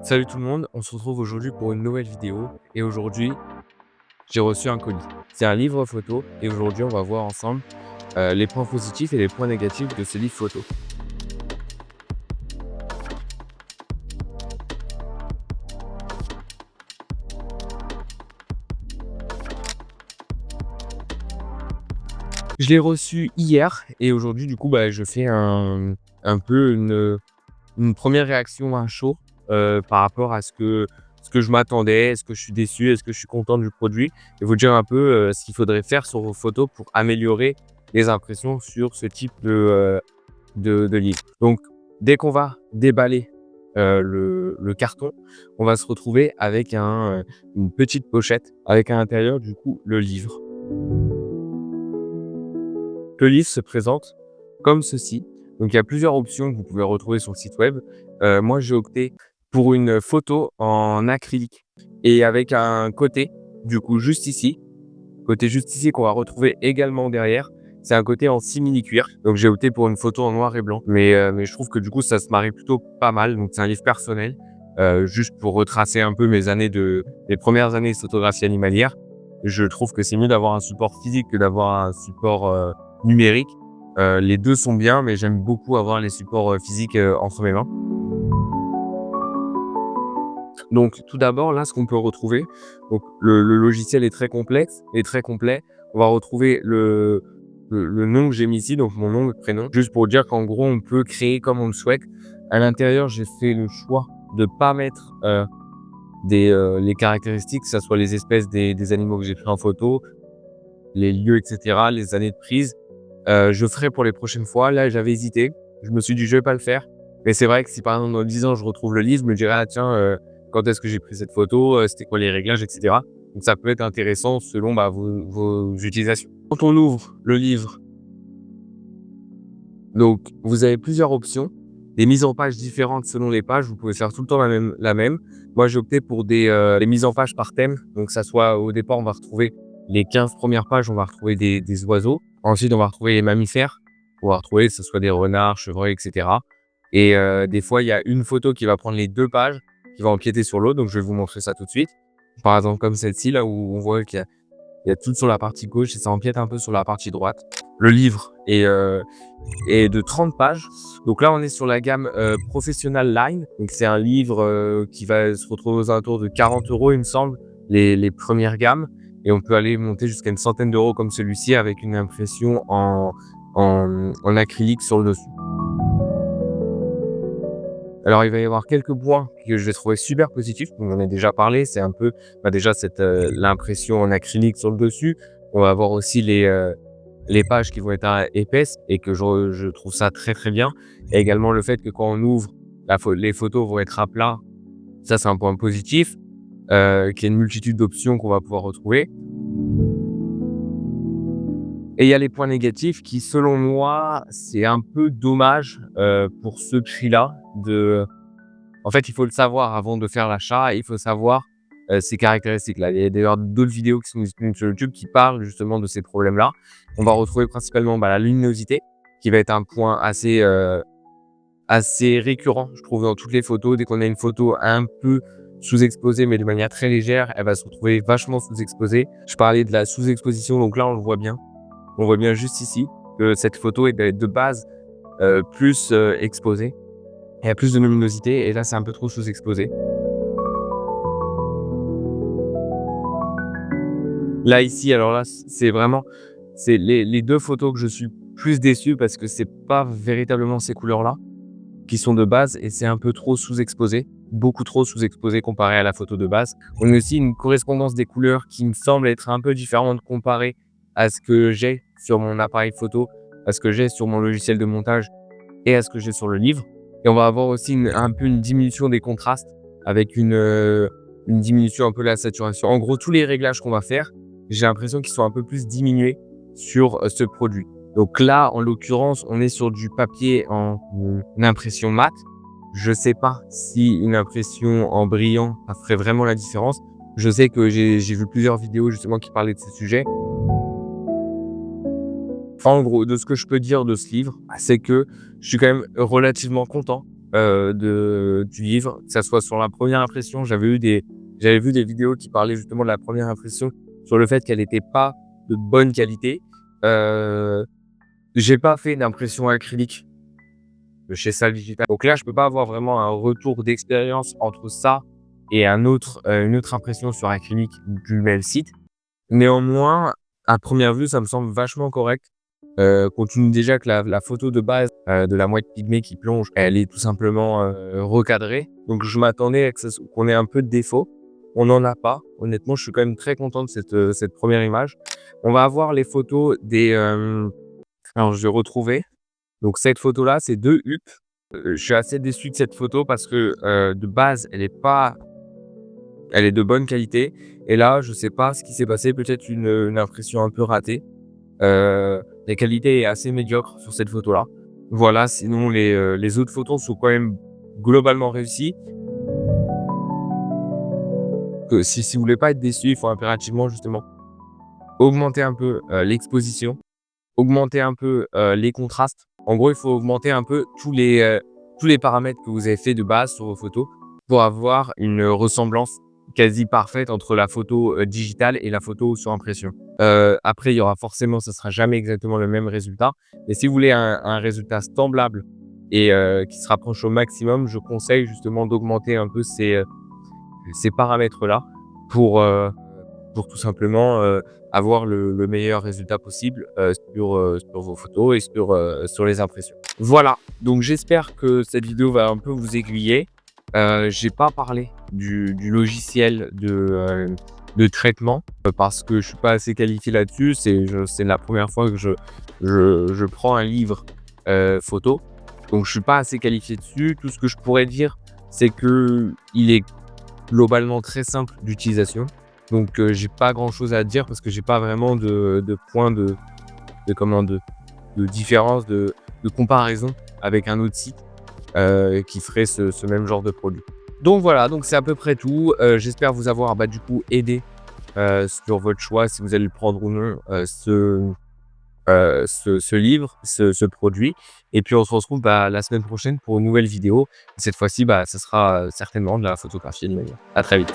Salut tout le monde, on se retrouve aujourd'hui pour une nouvelle vidéo et aujourd'hui j'ai reçu un colis. C'est un livre photo et aujourd'hui on va voir ensemble les points positifs et les points négatifs de ce livre photo. Je l'ai reçu hier et aujourd'hui du coup je fais un peu une première réaction à chaud par rapport à ce que je m'attendais. Est-ce que je suis déçu? Est-ce que je suis content du produit? Et vous dire un peu ce qu'il faudrait faire sur vos photos pour améliorer les impressions sur ce type de livre. Donc, dès qu'on va déballer le carton, on va se retrouver avec une petite pochette avec à l'intérieur du coup le livre. Le livre se présente comme ceci. Donc, il y a plusieurs options que vous pouvez retrouver sur le site web. Moi, j'ai opté pour une photo en acrylique et avec un côté, du coup, juste ici, qu'on va retrouver également derrière. C'est un côté en simili-cuir. Donc, j'ai opté pour une photo en noir et blanc. Mais je trouve que du coup, ça se marie plutôt pas mal. Donc, c'est un livre personnel, juste pour retracer un peu mes premières années de photographie animalière. Je trouve que c'est mieux d'avoir un support physique que d'avoir un support numérique. Les deux sont bien, mais j'aime beaucoup avoir les supports physiques entre mes mains. Donc, tout d'abord, là, ce qu'on peut retrouver, donc le logiciel est très complexe et très complet. On va retrouver le nom que j'ai mis ici, donc mon nom, le prénom, juste pour dire qu'en gros, on peut créer comme on le souhaite. À l'intérieur, j'ai fait le choix de pas mettre les caractéristiques, que ce soit les espèces des animaux que j'ai pris en photo, les lieux, etc., les années de prise. Je ferai pour les prochaines fois. Là, j'avais hésité. Je me suis dit, je vais pas le faire. Mais c'est vrai que si par exemple dans 10 ans, je retrouve le livre, je me dirais, ah tiens, quand est-ce que j'ai pris cette photo, c'était quoi les réglages, etc. Donc ça peut être intéressant selon vos utilisations. Quand on ouvre le livre, donc vous avez plusieurs options, des mises en page différentes selon les pages. Vous pouvez faire tout le temps la même. Moi, j'ai opté pour des mises en page par thème. Donc ça soit au départ, on va retrouver les 15 premières pages, on va retrouver des oiseaux. Ensuite, on va retrouver les mammifères. On va retrouver que ce soit des renards, chevreuils, etc. Et des fois, il y a une photo qui va prendre les 2 pages, qui va empiéter sur l'autre. Donc, je vais vous montrer ça tout de suite. Par exemple, comme celle-ci, là où on voit qu'il y a tout sur la partie gauche et ça empiète un peu sur la partie droite. Le livre est de 30 pages. Donc là, on est sur la gamme Professional Line. Donc, c'est un livre qui va se retrouver aux alentours de 40 €, il me semble, les premières gammes. Et on peut aller monter jusqu'à une centaine d'euros comme celui-ci avec une impression en acrylique sur le dessus. Alors, il va y avoir quelques points que je vais trouver super positifs. On en a déjà parlé. C'est un peu, déjà l'impression en acrylique sur le dessus. On va avoir aussi les pages qui vont être épaisses et que je trouve ça très, très bien. Et également le fait que quand on ouvre, les photos vont être à plat. Ça, c'est un point positif. Qu'il y a une multitude d'options qu'on va pouvoir retrouver. Et il y a les points négatifs qui, selon moi, c'est un peu dommage pour ce prix-là. En fait, il faut le savoir avant de faire l'achat. Il faut savoir ces caractéristiques-là. Il y a d'ailleurs d'autres vidéos qui sont disponibles sur YouTube qui parlent justement de ces problèmes-là. On va retrouver principalement la luminosité, qui va être un point assez récurrent, je trouve, dans toutes les photos. Dès qu'on a une photo un peu sous-exposée, mais de manière très légère, elle va se retrouver vachement sous-exposée. Je parlais de la sous-exposition, donc là, on le voit bien. On voit bien juste ici que cette photo est de base plus exposée. Il y a plus de luminosité et là, c'est un peu trop sous-exposé. Là, ici, alors là, c'est les 2 photos que je suis plus déçu parce que c'est pas véritablement ces couleurs-là qui sont de base et c'est un peu trop sous-exposé, beaucoup trop sous-exposé comparé à la photo de base. On a aussi une correspondance des couleurs qui me semble être un peu différente comparée à ce que j'ai sur mon appareil photo, à ce que j'ai sur mon logiciel de montage et à ce que j'ai sur le livre. Et on va avoir aussi un peu une diminution des contrastes avec une diminution un peu de la saturation. En gros, tous les réglages qu'on va faire, j'ai l'impression qu'ils sont un peu plus diminués sur ce produit. Donc là, en l'occurrence, on est sur du papier en impression mat. Je sais pas si une impression en brillant, ça ferait vraiment la différence. Je sais que j'ai vu plusieurs vidéos justement qui parlaient de ce sujet. En gros, de ce que je peux dire de ce livre, c'est que je suis quand même relativement content du livre, que ça soit sur la première impression. J'avais vu des vidéos qui parlaient justement de la première impression, sur le fait qu'elle était pas de bonne qualité. Heu, j'ai pas fait d'impression acrylique de chez Salles Digital. Donc là, je peux pas avoir vraiment un retour d'expérience entre ça et une autre impression sur acrylique du même site. Néanmoins, à première vue, ça me semble vachement correct. Compte tenu déjà que la photo de base, de la mouette pygmée qui plonge, elle est tout simplement, recadrée. Donc je m'attendais à qu'on ait un peu de défaut. On n'en a pas. Honnêtement, je suis quand même très content de cette première image. On va avoir les photos alors je vais retrouver. Donc cette photo-là, c'est 2 huppes. Je suis assez déçu de cette photo parce que, de base, elle est de bonne qualité et là, je sais pas ce qui s'est passé, peut-être une impression un peu ratée. La qualité est assez médiocre sur cette photo-là. Voilà, sinon les autres photos sont quand même globalement réussies. Si vous voulez pas être déçu, il faut impérativement justement augmenter un peu, l'exposition, augmenter un peu, les contrastes. En gros, il faut augmenter un peu tous les paramètres que vous avez fait de base sur vos photos pour avoir une ressemblance quasi parfaite entre la photo, digitale et la photo sur impression. Après, il y aura forcément, ça sera jamais exactement le même résultat. Mais si vous voulez un résultat semblable et qui se rapproche au maximum, je conseille justement d'augmenter un peu ces paramètres-là pour, pour tout simplement, avoir le meilleur résultat possible, sur vos photos et sur les impressions. Voilà, donc j'espère que cette vidéo va un peu vous aiguiller. J'ai pas parlé du logiciel de traitement, parce que je suis pas assez qualifié là-dessus. C'est la première fois que je prends un livre, photo, donc je suis pas assez qualifié dessus. Tout ce que je pourrais dire, c'est qu'il est globalement très simple d'utilisation. Donc, j'ai pas grand chose à dire parce que j'ai pas vraiment de point de différence, de comparaison avec un autre site, qui ferait ce même genre de produit. Donc voilà, donc c'est à peu près tout. J'espère vous avoir, du coup aidé, sur votre choix, si vous allez le prendre ou non, ce livre, ce produit. Et puis on se retrouve, la semaine prochaine pour une nouvelle vidéo. Cette fois-ci, ce sera, certainement de la photographie de manière. À très vite.